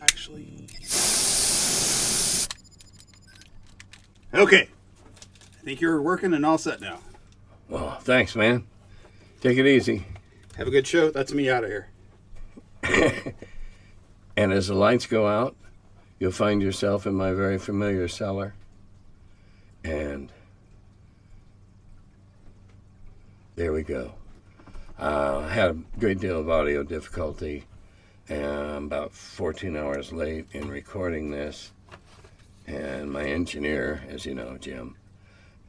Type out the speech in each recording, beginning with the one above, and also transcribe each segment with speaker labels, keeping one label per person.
Speaker 1: Actually... Okay. I think you're working and all set now.
Speaker 2: Well, thanks, man. Take it easy.
Speaker 1: Have a good show. That's me out of here.
Speaker 2: And as the lights go out, you'll find yourself in my very familiar cellar. And there we go. I had a great deal of audio difficulty, and I'm about 14 hours late in recording this. And my engineer, as you know, Jim,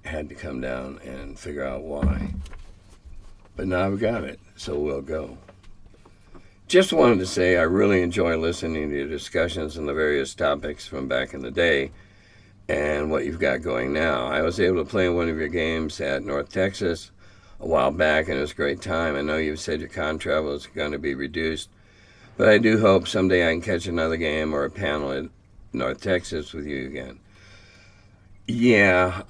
Speaker 2: had to come down and figure out why. But now I've got it, so we'll go. Just wanted to say I really enjoy listening to your discussions on the various topics from back in the day and what you've got going now. I was able to play one of your games at North Texas a while back, and it was a great time. I know you've said your con travel is going to be reduced, but I do hope someday I can catch another game or a panel at North Texas with you again. Yeah,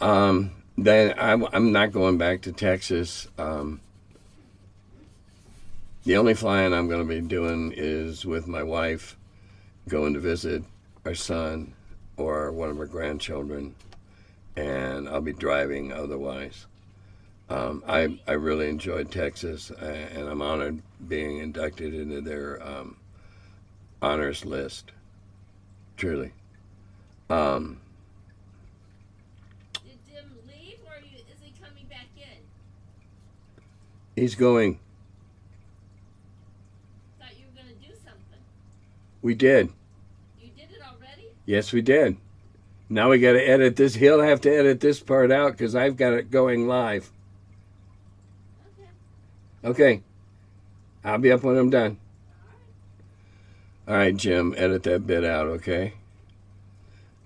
Speaker 2: then I'm not going back to Texas. The only flying I'm going to be doing is with my wife, going to visit our son or one of our grandchildren, and I'll be driving otherwise. I really enjoyed Texas, and I'm honored being inducted into their honors list. Truly.
Speaker 3: Did Jim leave, or is he coming back in?
Speaker 2: He's going.
Speaker 3: Thought you were going to do something.
Speaker 2: We did.
Speaker 3: You did it already?
Speaker 2: Yes, we did. Now we got to edit this. He'll have to edit this part out because I've got it going live. Okay. I'll be up when I'm done. All right, Jim, edit that bit out, okay?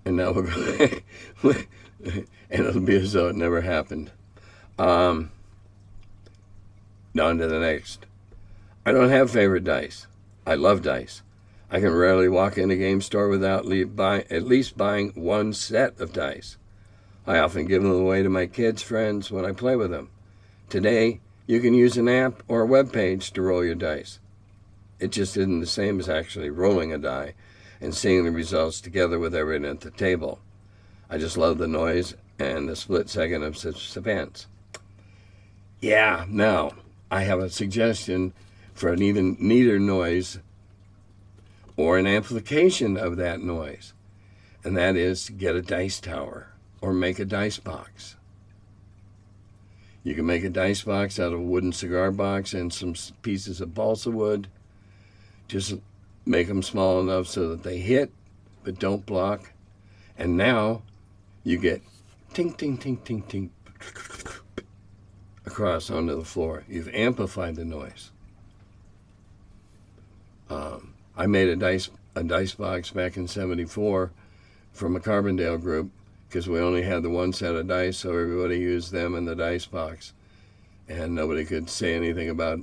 Speaker 2: And now we're going and it'll be as though it never happened. On to the next. I don't have favorite dice. I love dice. I can rarely walk in a game store without at least buying one set of dice. I often give them away to my kids' friends when I play with them. Today, you can use an app or a web page to roll your dice. It just isn't the same as actually rolling a die and seeing the results together with everyone at the table. I just love the noise and the split second of suspense. Yeah, now, I have a suggestion for an even neater noise or an amplification of that noise, and that is to get a dice tower or make a dice box. You can make a dice box out of a wooden cigar box and some pieces of balsa wood. Just make them small enough so that they hit, but don't block. And now you get ting, ting, ting, ting, ting, across onto the floor. You've amplified the noise. I made a dice box back in '74 from a Carbondale group because we only had the one set of dice, so everybody used them in the dice box. And nobody could say anything about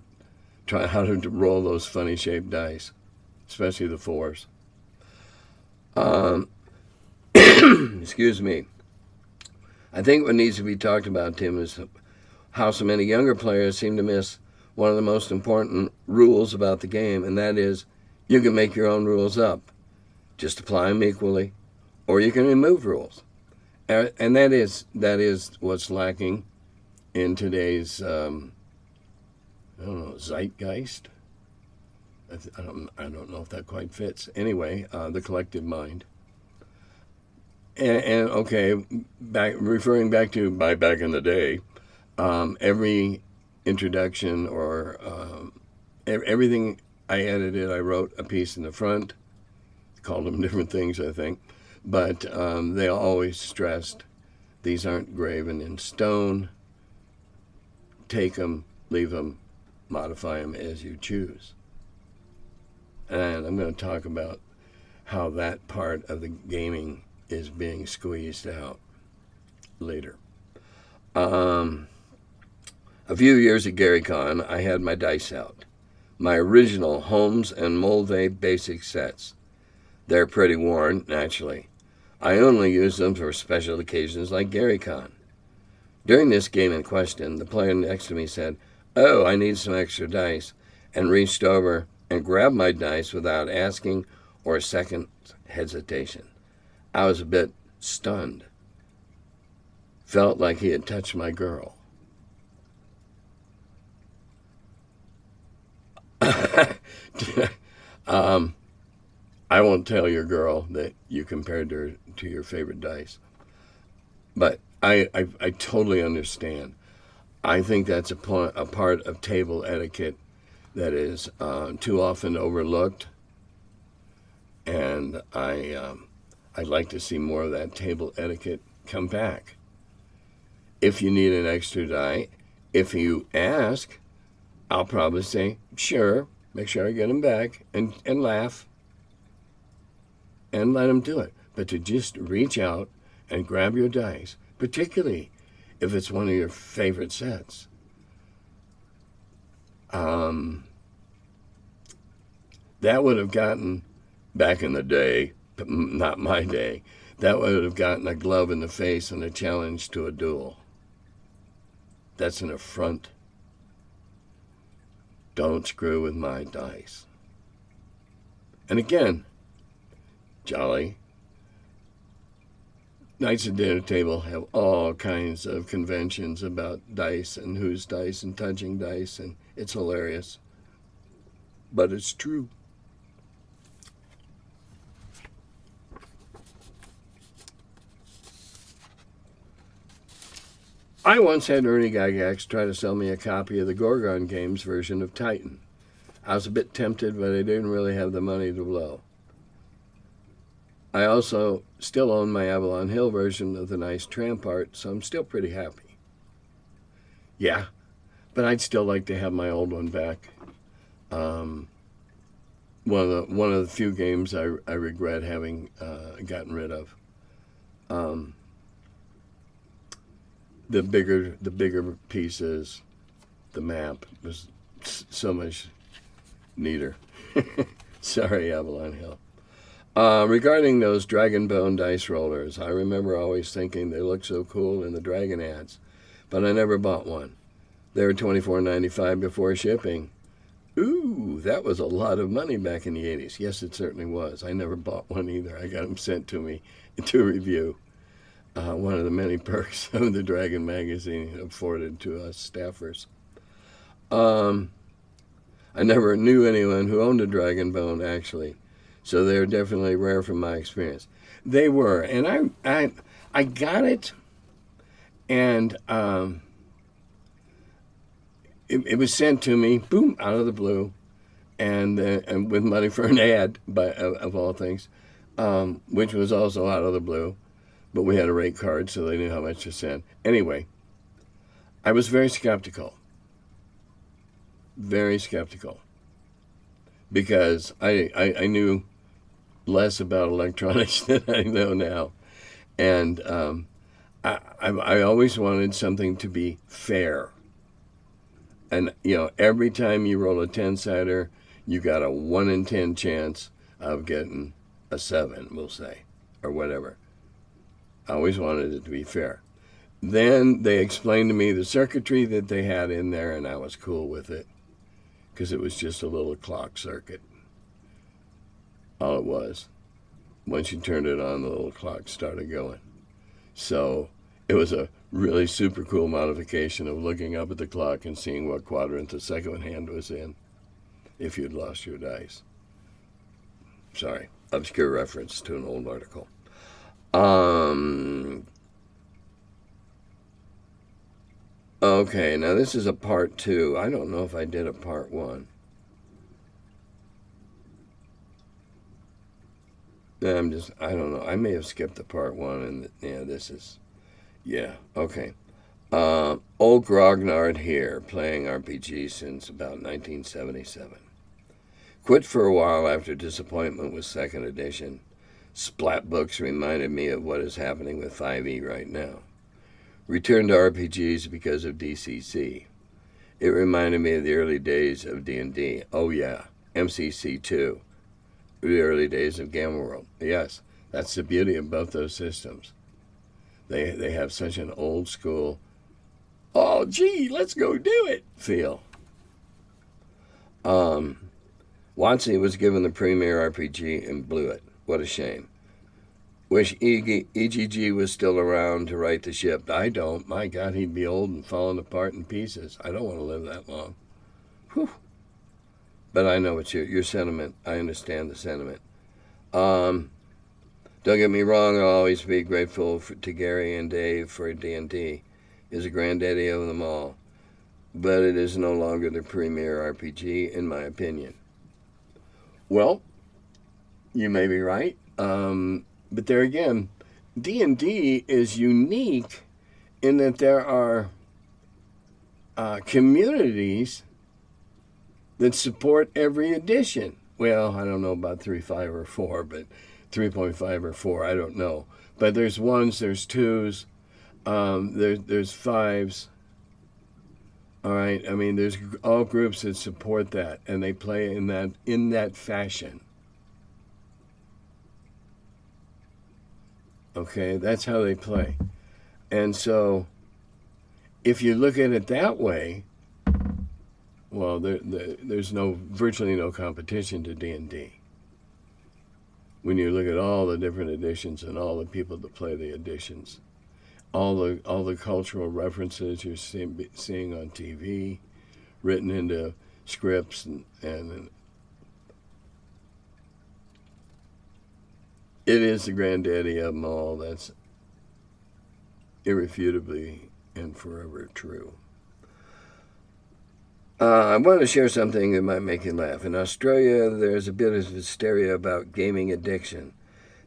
Speaker 2: how to roll those funny shaped dice, especially the fours. Excuse me. I think what needs to be talked about, Tim, is how so many younger players seem to miss one of the most important rules about the game, and that is you can make your own rules up. Just apply them equally, or you can remove rules. And that is what's lacking in today's, zeitgeist. I don't know if that quite fits. Anyway, the collective mind. And okay, referring back to back in the day, every introduction or everything I edited, I wrote a piece in the front, called them different things, I think, but they always stressed these aren't graven in stone. Take them, leave them, modify them as you choose. And I'm going to talk about how that part of the gaming is being squeezed out later. A few years at GaryCon, I had my dice out. My original Holmes and Mulvey basic sets. They're pretty worn, naturally. I only use them for special occasions like GaryCon. During this game in question, the player next to me said, "Oh, I need some extra dice," and reached over and grabbed my dice without asking or a second hesitation. I was a bit stunned. Felt like he had touched my girl. I won't tell your girl that you compared her to your favorite dice. But I totally understand. I think that's a part of table etiquette that is too often overlooked. And I'd like to see more of that table etiquette come back. If you need an extra die, if you ask, I'll probably say, sure, make sure I get them back, and laugh, and let them do it. But to just reach out and grab your dice, particularly if it's one of your favorite sets, that would have gotten, back in the day, but not my day, that would have gotten a glove in the face and a challenge to a duel. That's an affront. Don't screw with my dice. And again, jolly. Knights at Dinner Table have all kinds of conventions about dice and whose dice and touching dice, and it's hilarious. But it's true. I once had Ernie Gygax try to sell me a copy of the Grognard games version of Titan. I was a bit tempted, but I didn't really have the money to blow. I also still own my Avalon Hill version of the nice tramp art, so I'm still pretty happy. Yeah, but I'd still like to have my old one back. One of the few games I regret having gotten rid of. The bigger pieces, the map was so much neater. Sorry, Avalon Hill. Regarding those Dragonbone dice rollers, I remember always thinking they looked so cool in the Dragon ads, but I never bought one. They were $24.95 before shipping. Ooh, that was a lot of money back in the 80s. Yes, it certainly was. I never bought one either. I got them sent to me to review. One of the many perks of the Dragon magazine afforded to us staffers. I never knew anyone who owned a Dragonbone, actually, so they're definitely rare from my experience. They were, and I got it, and it was sent to me, boom, out of the blue, and with money for an ad, of all things, which was also out of the blue. But we had a rate card, so they knew how much to send. Anyway, I was very skeptical. Very skeptical. Because I knew less about electronics than I know now. And I always wanted something to be fair. And, every time you roll a 10-sider, you got a 1 in 10 chance of getting a 7, we'll say, or whatever. I always wanted it to be fair. Then they explained to me the circuitry that they had in there, and I was cool with it because it was just a little clock circuit. All it was. Once you turned it on, the little clock started going. So it was a really super cool modification of looking up at the clock and seeing what quadrant the second hand was in if you'd lost your dice. Sorry, obscure reference to an old article. Okay, now this is a part 2. I don't know if I did a part 1. I don't know. I may have skipped the part 1, and this is, okay. Old Grognard here, playing RPG since about 1977. Quit for a while after disappointment with 2nd edition. Splat books reminded me of what is happening with 5e right now. Returned to RPGs because of DCC. It reminded me of the early days of D&D. Oh yeah, MCC2. The early days of Gamma World. Yes, that's the beauty of both those systems. They have such an old school, oh gee, let's go do it feel. WotC was given the premier RPG and blew it. What a shame. Wish EGG was still around to right the ship. I don't. My God, he'd be old and falling apart in pieces. I don't want to live that long. Whew. But I know it's your sentiment. I understand the sentiment. Don't get me wrong. I'll always be grateful to Gary and Dave for D&D. Is a granddaddy of them all. But it is no longer the premier RPG, in my opinion. Well, you may be right. But there again, D&D is unique in that there are communities that support every edition. Well, I don't know about 3.5 or 4, but 3.5 or 4, I don't know. But there's 1s, there's 2s, there's 5s. All right, I mean, there's all groups that support that, and they play in that fashion. Okay, that's how they play. And so, if you look at it that way, well, there's virtually no competition to D&D. When you look at all the different editions and all the people that play the editions, all the cultural references you're seeing on TV, written into scripts, and it is the granddaddy of them all. That's irrefutably and forever true. I want to share something that might make you laugh. In Australia, there's a bit of hysteria about gaming addiction.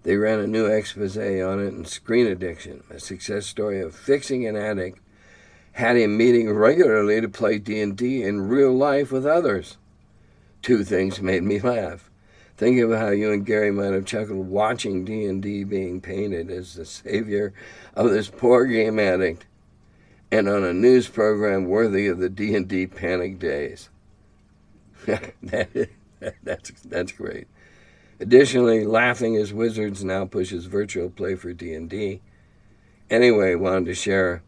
Speaker 2: They ran a new expose on it, and screen addiction, a success story of fixing an addict, had him meeting regularly to play D&D in real life with others. 2 things made me laugh. Think of how you and Gary might have chuckled watching D&D being painted as the savior of this poor game addict, and on a news program worthy of the D&D panic days. That's great. Additionally, Laughing as Wizards now pushes virtual play for D&D. Anyway, wanted to share.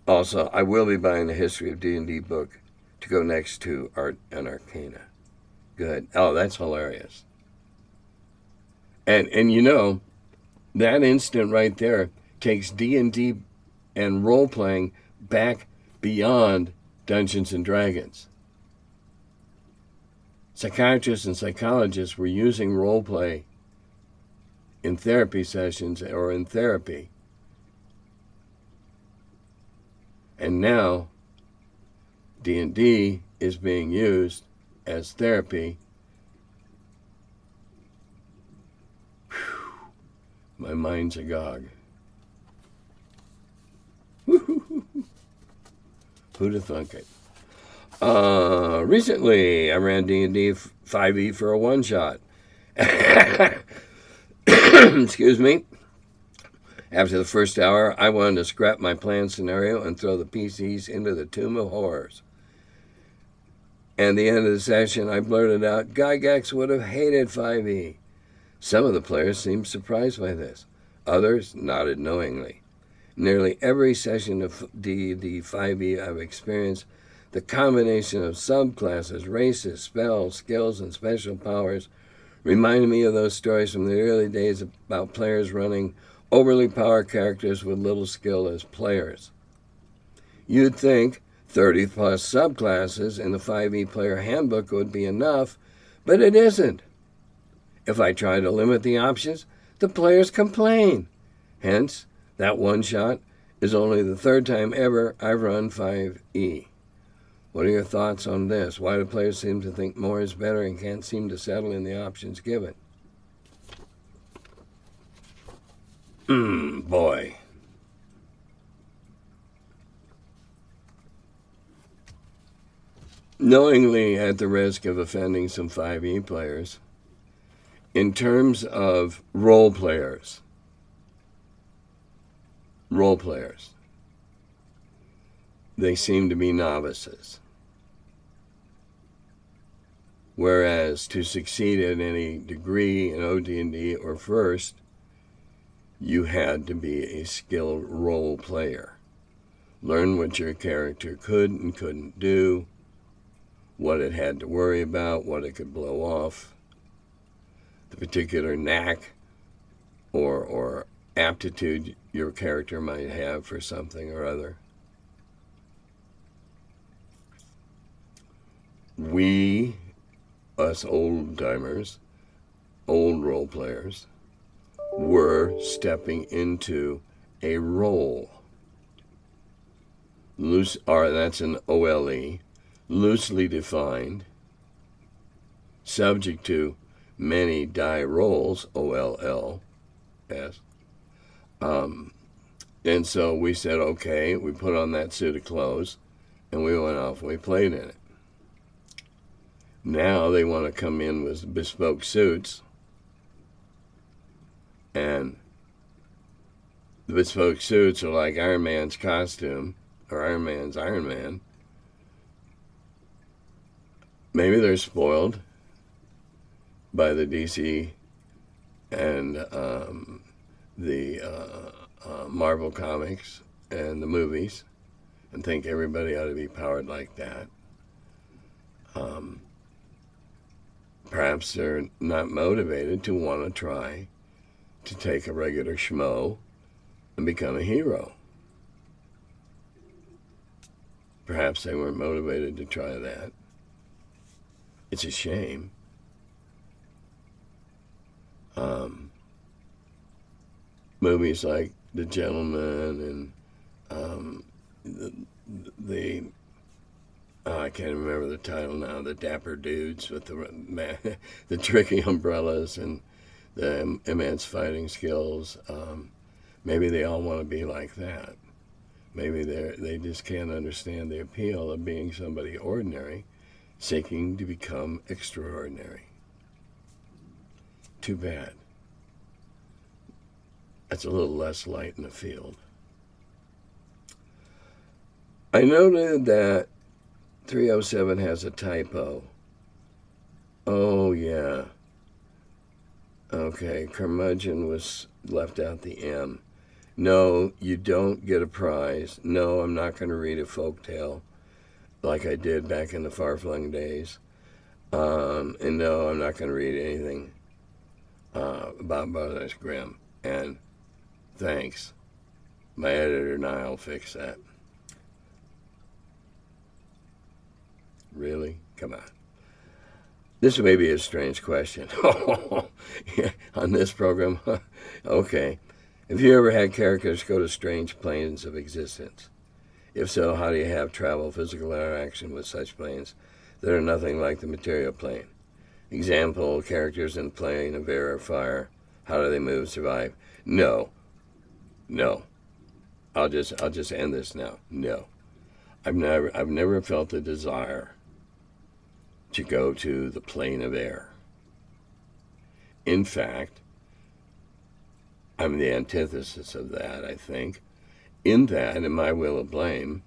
Speaker 2: Also, I will be buying the History of D&D book to go next to Art and Arcana. Good. Oh, that's hilarious. And you know, that instant right there takes D&D and role-playing back beyond Dungeons and Dragons. Psychiatrists and psychologists were using role-play in therapy sessions or in therapy. And now, D&D is being used as therapy. Whew. My mind's agog. Who'd have thunk it? Recently, I ran D&D 5e for a one-shot. Excuse me. After the first hour, I wanted to scrap my planned scenario and throw the PCs into the Tomb of Horrors. And at the end of the session, I blurted out, Gygax would have hated 5e. Some of the players seemed surprised by this. Others nodded knowingly. Nearly every session of D&D 5e I've experienced, the combination of subclasses, races, spells, skills, and special powers reminded me of those stories from the early days about players running overly powered characters with little skill as players. You'd think 30-plus subclasses in the 5e player handbook would be enough, but it isn't. If I try to limit the options, the players complain. Hence, that one shot is only the 3rd time ever I've run 5e. What are your thoughts on this? Why do players seem to think more is better and can't seem to settle in the options given? Boy. Knowingly at the risk of offending some 5e players, in terms of role players, they seem to be novices. Whereas to succeed at any degree in OD&D or first, you had to be a skilled role player. Learn what your character could and couldn't do, what it had to worry about, what it could blow off, the particular knack or aptitude your character might have for something or other. We, us old-timers, old role players, were stepping into a role. That's an OLE, loosely defined, subject to many die rolls, OLL, yes. And so we said, okay, we put on that suit of clothes, and we went off and we played in it. Now they want to come in with bespoke suits, and the bespoke suits are like Iron Man's costume, or Iron Man's Iron Man. Maybe they're spoiled by the DC and the Marvel comics and the movies, and think everybody ought to be powered like that. Perhaps they're not motivated to want to try to take a regular schmo and become a hero. Perhaps they weren't motivated to try that. It's a shame. Movies like The Gentleman and I can't remember the title now, the dapper dudes with the tricky umbrellas and the immense fighting skills. Maybe they all want to be like that. Maybe they just can't understand the appeal of being somebody ordinary, seeking to become extraordinary. Too bad. That's a little less light in the field. I noted that 307 has a typo. Oh, yeah. Okay, Curmudgeon was left out the M. No, you don't get a prize. No, I'm not going to read a folktale like I did back in the far-flung days. And no, I'm not going to read anything about Brothers Grimm. And thanks. My editor and I will fix that. Really? Come on. This may be a strange question. On this program? Okay. Have you ever had characters go to strange planes of existence? If so, how do you have travel, physical interaction with such planes that are nothing like the material plane? Example, characters in plane of air or fire. How do they move, survive? No. I'll just end this now. No. I've never felt a desire to go to the plane of air. In fact, I'm the antithesis of that, I think. In that, in my will of blame,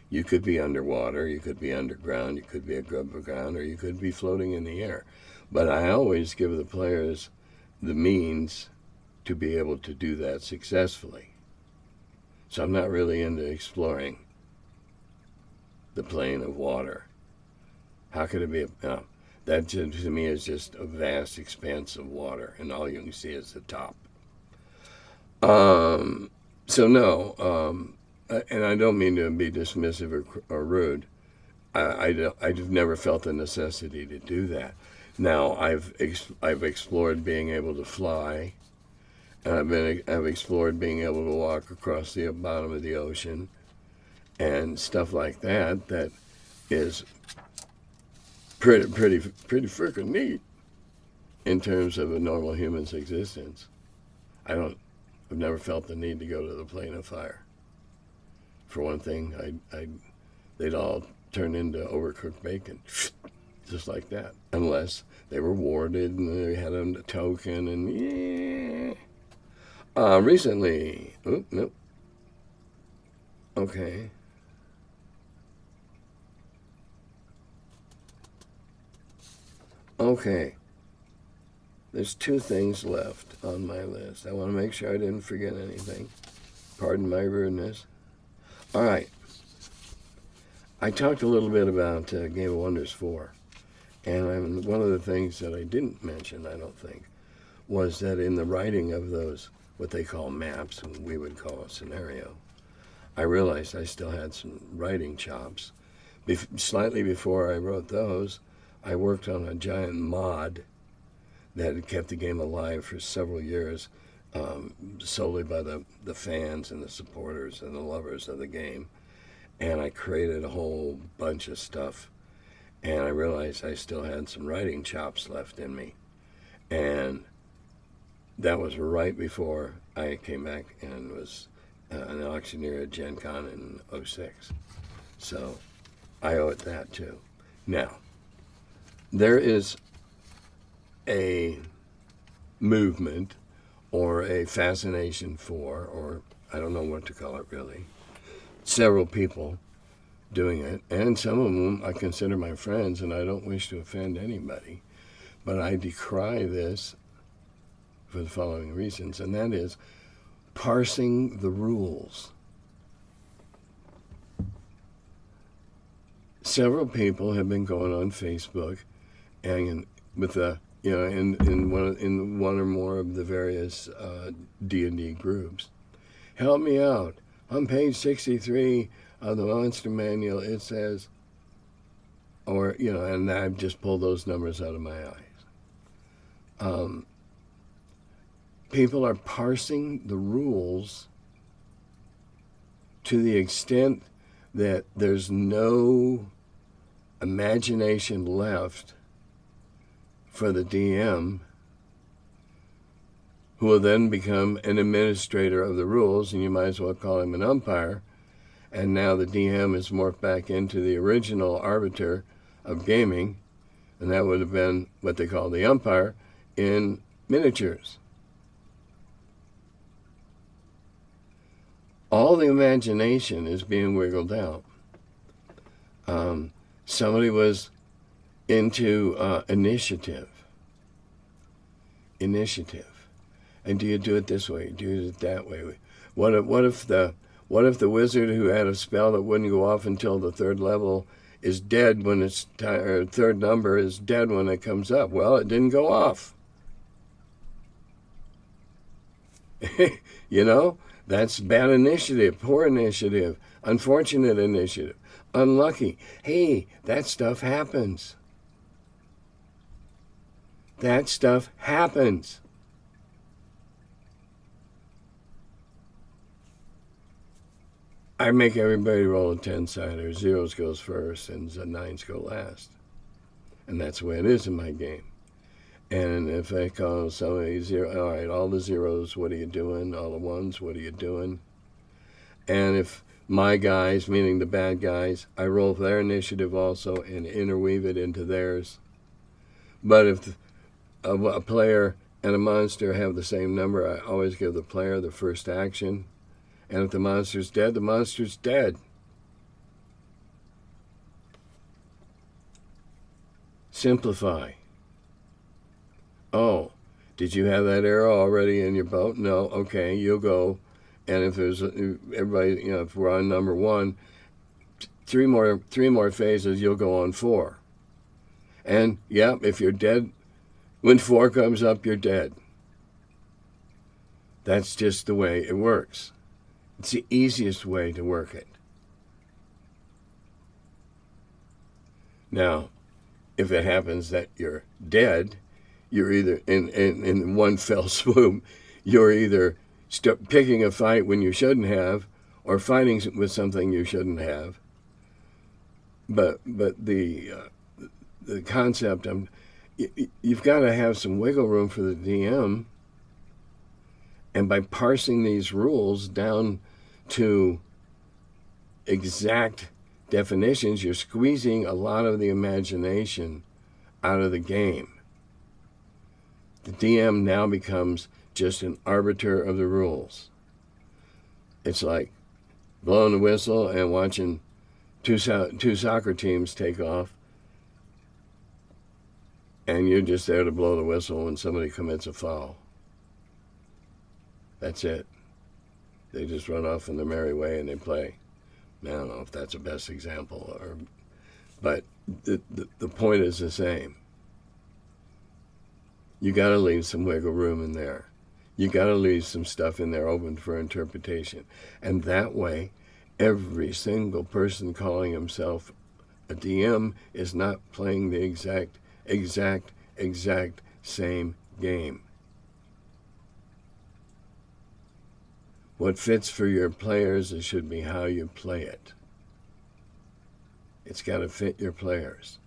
Speaker 2: you could be underwater, you could be underground, you could be above ground, or you could be floating in the air. But I always give the players the means to be able to do that successfully. So I'm not really into exploring the plane of water. How could it be? That to me is just a vast expanse of water, and all you can see is the top. So no, and I don't mean to be dismissive or rude. I've never felt the necessity to do that. Now I've explored being able to fly, and I've explored being able to walk across the bottom of the ocean, and stuff like that. That is pretty freaking neat in terms of a normal human's existence. I've never felt the need to go to the plane of fire. For one thing, they'd all turn into overcooked bacon, just like that, unless they were warded and they had a token. And recently, nope. Okay. Okay. There's 2 things left on my list. I want to make sure I didn't forget anything. Pardon my rudeness. All right. I talked a little bit about Game of Wonders 4. And one of the things that I didn't mention, I don't think, was that in the writing of those, what they call maps, and we would call a scenario, I realized I still had some writing chops. Slightly before I wrote those, I worked on a giant mod that had kept the game alive for several years, solely by the fans and the supporters and the lovers of the game. And I created a whole bunch of stuff. And I realized I still had some writing chops left in me. And that was right before I came back and was an auctioneer at Gen Con in '06. So I owe it that too. Now, there is a movement or a fascination for, or I don't know what to call it really, several people doing it, and some of them I consider my friends, and I don't wish to offend anybody, but I decry this for the following reasons, and that is parsing the rules. Several people have been going on Facebook and with the in one or more of the various D&D groups. Help me out. On page 63 of the Monster Manual, it says, and I've just pulled those numbers out of my eyes. People are parsing the rules to the extent that there's no imagination left for the DM, who will then become an administrator of the rules, and you might as well call him an umpire. And now the DM is morphed back into the original arbiter of gaming, and that would have been what they call the umpire in miniatures. All the imagination is being wiggled out. Somebody was into initiative. And do you do it this way? Do you do it that way? What if the wizard who had a spell that wouldn't go off until the third level is dead when it's or third number is dead when it comes up? Well, it didn't go off. That's bad initiative, poor initiative, unfortunate initiative, unlucky. Hey, that stuff happens. That stuff happens. I make everybody roll a 10-sider. Zeros goes first and the nines go last. And that's the way it is in my game. And if I call somebody zero, all right, all the zeros, what are you doing? All the ones, what are you doing? And if my guys, meaning the bad guys, I roll their initiative also and interweave it into theirs. But if a player and a monster have the same number, I always give the player the first action. And if the monster's dead, the monster's dead. Simplify. Oh, did you have that arrow already in your boat? No. Okay, you'll go. And if there's everybody, if we're on number 1, three more phases, you'll go on 4. And if you're dead, when 4 comes up, you're dead. That's just the way it works. It's the easiest way to work it. Now, if it happens that you're dead, you're either in one fell swoop, you're either picking a fight when you shouldn't have, or fighting with something you shouldn't have. But the concept, you've got to have some wiggle room for the DM, and by parsing these rules down to exact definitions, you're squeezing a lot of the imagination out of the game. The DM now becomes just an arbiter of the rules. It's like blowing the whistle and watching two soccer teams take off, and you're just there to blow the whistle when somebody commits a foul. That's it. They just run off in their merry way and they play. I don't know if that's the best example, but the point is the same. You got to leave some wiggle room in there. You got to leave some stuff in there open for interpretation. And that way, every single person calling himself a DM is not playing the exact same game. What fits for your players, it should be how you play it. It's got to fit your players.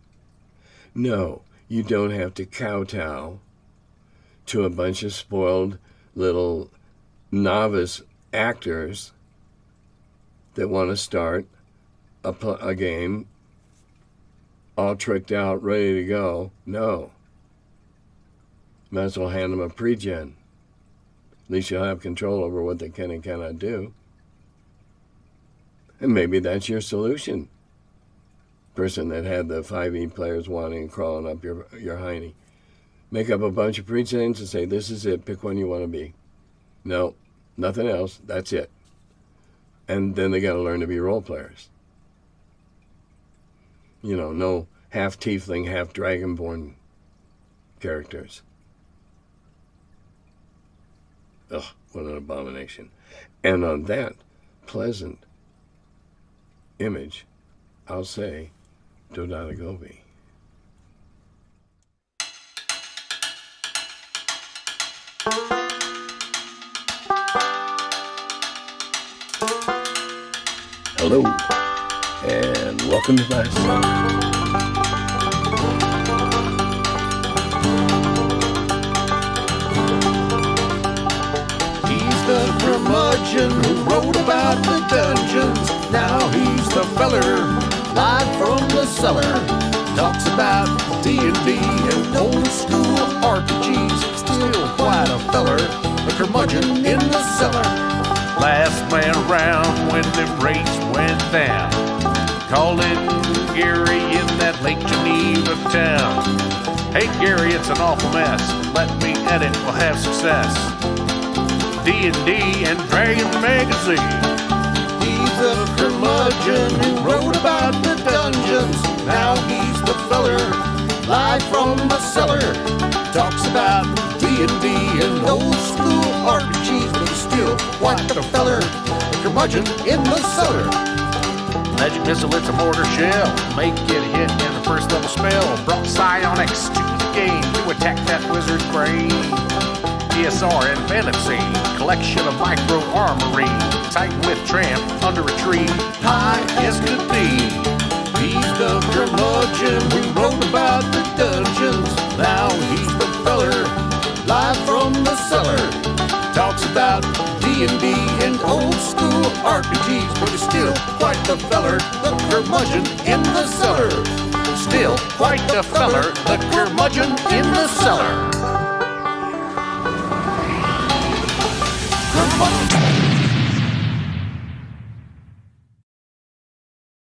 Speaker 2: No, you don't have to kowtow to a bunch of spoiled little novice actors that want to start a game all tricked out, ready to go. No. Might as well hand them a pre-gen. At least you'll have control over what they can and cannot do. And maybe that's your solution. Person that had the 5e players wanting and crawling up your hiney. Make up a bunch of pre-gens and say, this is it, pick one you want to be. No, nothing else, that's it. And then they got to learn to be role players. You know, no half tiefling, half dragonborn characters. Ugh, what an abomination. And on that pleasant image, I'll say, Dodada Gobi. Hello, and welcome to my cellar.
Speaker 4: He's the curmudgeon who wrote about the dungeons. Now he's the feller, live from the cellar. Talks about D&D and old school RPGs. Still quite a feller, the curmudgeon in the cellar. Last man around when them rates went down. Calling Gary in that Lake Geneva town. Hey Gary, it's an awful mess. Let me edit, we'll have success. D&D and Dragon Magazine. He's the curmudgeon who wrote about the dungeons. Now he's the feller, live from the cellar. Talks about D&D and old school RPGs, but he's still quite the feller, the curmudgeon in the cellar. Magic missile, it's a mortar shell. Make it hit in the first level spell. Brought psionics to the game to attack that wizard's brain. ESR and fantasy, collection of micro armory. Titan with tramp under a tree, high as could be. He's the curmudgeon who wrote about the dungeons. Now he's the feller, live from the cellar. Talks about D&D and old school RPGs, but he's still quite the feller, the curmudgeon in the cellar. Still quite the feller, the curmudgeon in the cellar. Curmudgeon